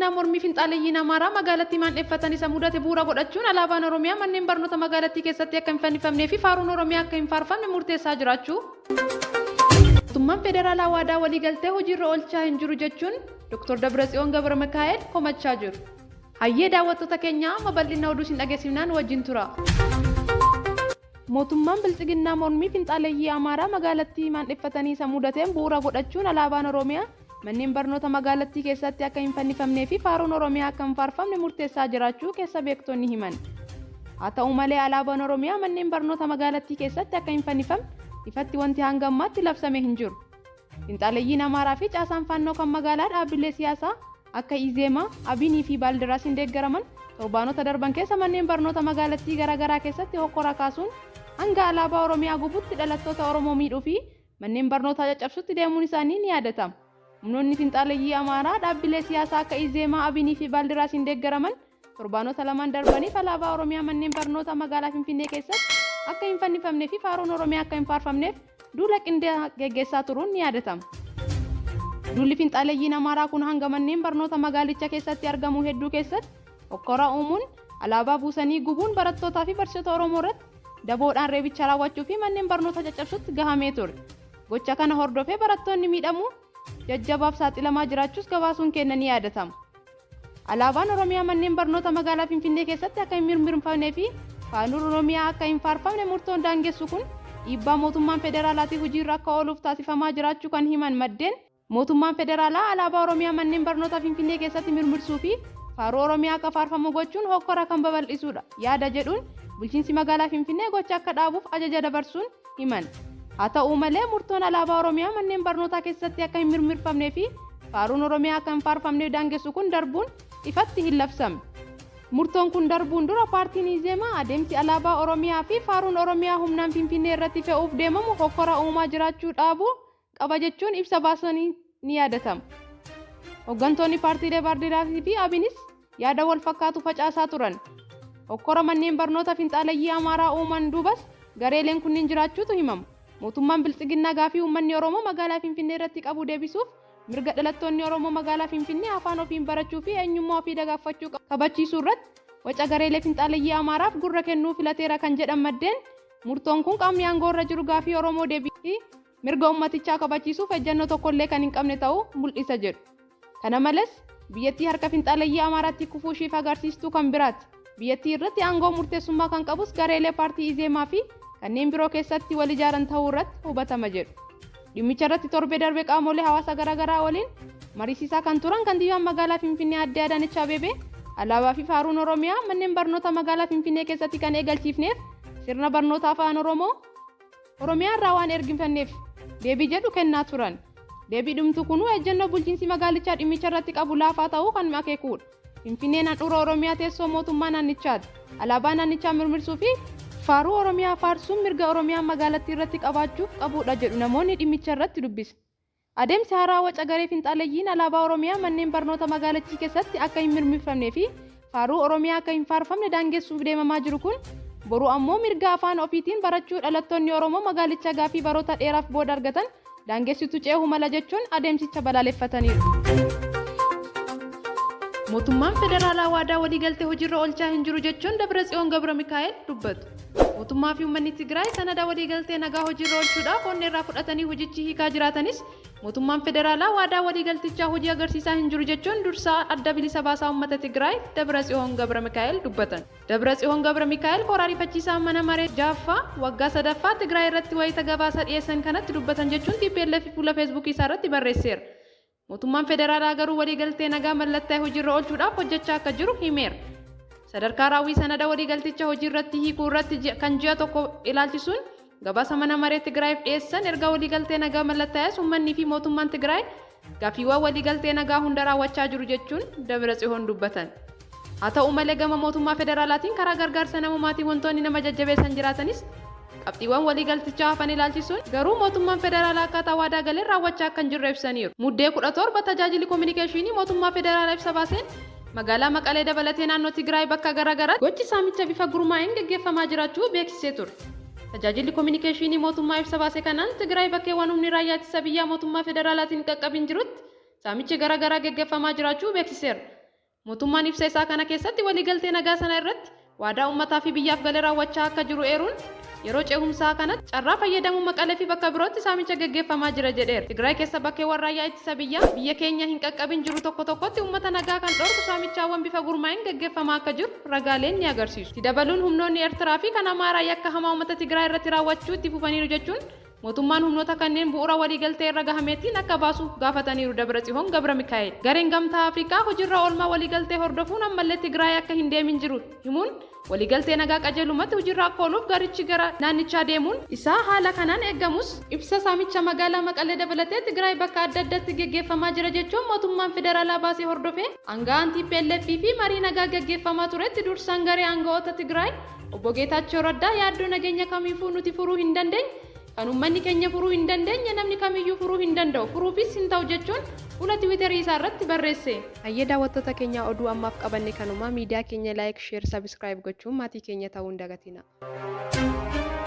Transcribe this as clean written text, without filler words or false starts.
biltsiginnaa mormii finxaaleeyyiin Amaaraa magaalattii maandheeffatan isa mudate bu'uura godhachuun alaabaan Oromiyaa manneen barnoota magaalattii keessatti akka hin fannifamnee fi faaruun Oromiyaa akka hin faarfamne murteessaa jiraachuu. Mootummaan federaalaa waadaa waliigaltee hojiirra oolchaa hin jiru jechuun Dr. Dabratsiyoon Gabramikaa'el komachaa jiru. Hayyee daawwattoota keenyaa bal'ina oduu isin dhageessifnaan wajjin tura. Mootummaan biltsiginnaa mormii finxaaleeyyii Amaaraa magaalattii maandheeffatanii isa mudateen bu'uura godhachuun alaabaan Oromiyaa manneen barnoota magaalattii keessatti akka hin fannifamnee fi faaruun Oromiyaa akka hin faarfamne murteessaa jiraachuu keessa beektonni himan. Haa ta'u malee alaabaan Oromiyaa manneen barnoota magaalattii keessatti akka hin fannifamne ifatti wanti hanga ammaatti labsame hin jiru. Finxaaleeyyiin Amaaraa fi caasaan fannoo kan magaalaa dhaabbilee siyaasaa akka Izeemaa, Abinii fi Baaldiraasiin deeggaraman torbaanota darban keessa manneen barnoota magaalattii garaagaraa keessatti hokkora kaasuun hanga alaabaa Oromiyaa gubutti dhalattoota Oromoo miidhuu fi manneen barnootaa caccabsuutti deemuun isaanii ni yaadatama. Humnoonni finxaaleeyyii Amaaraa dhaabbilee siyaasaa akka Izeemaa, Abinii fi Baaldiraasiin deeggaraman torbaanota lamaan darbaniif alaabaa Oromiyaa manneen barnoota magaalaa Finfinnee keessatti akka hin fannifamnee fi faaruun Oromiyaa akka hin faarfamneef duula qindaa geggeessaa turuun ni yaadatama. Duulli finxaaleeyyiin Amaaraa kun hanga manneen barnoota magaalicha keessatti argamu hedduu keessatti hokkora uumuun alaabaa buusanii gubuun barattootaa fi barsiisota Oromoo irratti daboodhaan reebicha raawwachuu fi manneen barnoota caccabsuutti gahamee ture. Gocha kana hordofee barattoonni miidhamuu jajjabaaf saaxilamaa jiraachuus gabaasuun keenya ni yaadatama. Alaabaan Oromiyaa manneen barnoota magaalaa Finfinnee keessatti akka hin mirmirfamnee fi faaruun Oromiyaa akka hin faarfamne murtoon daangessu kun dhiibbaa mootummaan federaalaatii hojiirra akka ooluuf taasifamaa jiraachuu kan himan maddeen mootummaan federaalaa alaabaa Oromiyaa manneen barnoota Finfinnee keessatti mirmirsuu fi faaruu Oromiyaa akka faarfamu gochuun hokkora kan babal'isuudha yaada jedhuun bulchiinsi magaalaa Finfinnee gocha akka dhaabuuf ajaja dabarsuun himan. Haa ta'u malee murtoon alaabaa Oromiyaa manneen barnootaa keessatti akka hin mirmirfamnee fi faaruun Oromiyaa akka hin faarfamne daangessu kun darbuun ifatti hin labsamne. Murtoon kun darbuun dura paartiin Izeemaa adeemsi alaabaa Oromiyaa fi faaruun Oromiyaa humnaan Finfinnee irratti fe'uuf deemamu hokkora uumaa jiraachuu dhaabuu qaba jechuun ibsa baasanii ni yaadatama. Hooggantoonni paartiilee Baaldiraasii fi Abinis yaada wal fakkaatu facaasaa turan. Hokkora manneen barnoota finxaaleeyyii Amaaraa uuman duubas gareeleen kunniin jiraachuutu himama. Mootummaan biltsiginnaa gaafii uummanni Oromoo magaalaa Finfinnee irratti qabu deebisuuf mirga dhalattoonni Oromoo magaalaa Finfinnee afaan ofiin barachuu fi eenyummaa ofii dagaagfachuu kabachiisuu irratti waca gareelee finxaaleeyyii Amaaraaf gurra kennuu filateera kan jedhan maddeen murtoon kun qaamni aangoo irra jiru gaafii Oromoo deebii mirga ummatichaa kabachiisuuf ejjennoo tokkollee kan hin qabne ta'uu mul'isa jedhu. Kana malees biyyattii harka finxaaleeyyii Amaaraatti kufuu ishiif agarsiistuu kan biraati. Biyyattii irratti aangoo murteessummaa kan qabus gareelee paartii Izeemaa fi kanneen biroo keessatti wal ijaaran ta'uu irratti hubatama jedhu. Dhimmicha irratti torbee darbe qaamolee hawaasa garaagaraa waliin mariisisaa kan turan kantiibaan magaalaa Finfinnee Aadde Adaanech Abeebee alaabaa fi faaruun Oromiyaa manneen barnoota magaalaa Finfinnee keessatti kan eegalchiifneef sirna barnoota afaan Oromiyaa irraa waan erginfanneef deebii jedhu kennaa turan. Deebii dhumtu kunuu ejjennoo bulchiinsi magaalichaa dhimmicha irratti qabu laafaa ta'uu kan akeekuudha. Finfinneen handhuura Oromiyaa teessoo mootummaa naannichaati. Alaabaa naannichaa mirmirsuu fi faaruu Oromiyaa faarsuun mirga Oromiyaa magaalattii irratti qabaachuuf qabuudha jedhu namoonni dhimmicha irratti dubbise. Adeemsi haaraa waca garee finxaaleeyyiin alaabaa Oromiyaa manneen barnoota magaalattii keessatti akka hin mirmirfamnee fi faaruu Oromiyaa akka hin faarfamne daangessuuf deemamaa jiru kun boru ammoo mirga afaan ofiitiin barachuu dhalattoonni Oromoo magaalicha gaafii baroota dheeraaf booda argatan daangessitu ceehuu mala jechuun adeemsicha balaaleffataniiru. Mootummaan federaalaa waadaa waliigaltee hojiirra oolchaa hin jiru jechuun Dabratsiyoon Gabramikaa'el dubbatu. Mootummaa fi uummanni Tigraay sanada waliigaltee nagaa hojiirra oolchuudhaaf onnee irraa fudhatanii hojichi hiikaa jiraatanis mootummaan federaalaa waadaa waliigaltichaa hojii agarsiisaa hin jiru jechuun dursaa adda bilisa baasaa uummata Tigraay Dabratsiyoon Gabramikaa'el dubbatan. Dabratsiyoon Gabramikaa'el koraarifachiisaa mana maree jaaffaa waggaa sadaffaa Tigraay irratti wayita gabaasa dhiyeessan kanatti dubbatan jechuun TPLF fuula feesbuukii isaa irratti barreesseera. Mootummaan federaalaa garuu waliigaltee nagaa mallattee hojiirra oolchuudhaaf hojjechaa akka jiru himeera. Sadarkaa raawwii sanada waliigalticha hojii irratti hiikuu irratti kan ji'a tokko ilaalchisuun gabaasa mana maree Tigraayiif dhiyeessan erga waliigaltee nagaa mallattaa'es uummanni fi mootummaan Tigraay gaafiiwwan waliigaltee nagaa hunda raawwachaa jiru jechuun Dabratsiyoon dubbatan. Haa ta'u malee gama mootummaa federaalaatiin karaa gargaarsa namummaatiin wantoonni nama jajjabeessan jiraatanis qabxiiwwan waliigaltichaa hafan ilaalchisuun garuu mootummaan federaalaa akkaataa waadaa galee raawwachaa akka hin jirre ibsaniiru. Muddee 17 tajaajilli kominikeeshinii mootummaa federaalaa ibsa baaseen magaalaa Maqalee dabalatee naannoo Tigraay bakka garaagaraa gochi saamicha bifa gurmaa'een gaggeeffamaa jiraachuu beeksisee ture. Tajaajilli kominikeeshinii mootummaa ibsa baase kanaan Tigraay bakkeewwan humni raayyaa ittisa biyyaa mootummaa federaalaatiin qaqqabin jirutti saamichi garaagaraa gaggeeffamaa jiraachuu beeksiseera. Mootummaan ibsa isaa kana keessatti waliigaltee nagaa sana irratti waadaa uummataa fi biyyaaf galee raawwachaa akka jiru eeruun yeroo ce'umsaa kanatti carraa fayyadamuu Maqalee fi bakka birootti saamicha gaggeeffamaa jira jedheera. Tigraay keessa bakkeewwan raayyaa ittisa biyya keenya hin qaqqabin jiru tokko tokkotti uummata nagaa kan dhorku saamichaawwan bifa gurmaa'in gaggeeffamaa akka jiru ragaaleen ni agarsiisu. Itti dabaluun humnoonni Eertiraa fi kan Amaaraa yakka hamaa uummata Tigraay irratti raawwachuu itti fufaniiru jechuun mootummaan humnoota kanneen bu'uura waliigaltee irra gahameetiin akka baasu gaafataniiru. Dabratsihoon Gabra Mikaa'el gareen gamtaa Afrikaa hojiirra oolmaa waliigaltee hordofuun ammallee Tigraay akka hin deemin jiru himuun waliigaltee nagaa qajeelumatti hojiirra akka ooluuf garichi gara naannichaa deemuun isaa haala kanaan eeggamus ibsa saamicha magaalaa Maqalee dabalatee Tigraay bakka adda addaatti gaggeeffamaa jira jechuun mootummaan federaalaa baasee hordofee aanga'aan TPLF fi marii nagaa gaggeeffamaa turetti dursaan garee aanga'oota Tigraay obbo Geetaachoo Raddaa yaaddoo nageenya kamiifuu nuti furuu hin dandeenye kan uummanni keenya furuu hin dandeenye namni kamiyyuu furuu hin danda'u furuufis hin ta'u jechuun fuula tiwiitarii isaa irratti barreesse. Hayyee daawwattoota keenya oduu ammaaf qabanne kanuma miidiyaa keenya laayik sheer sabiskiraayib gochuun maatii keenya ta'uu hin dagatina.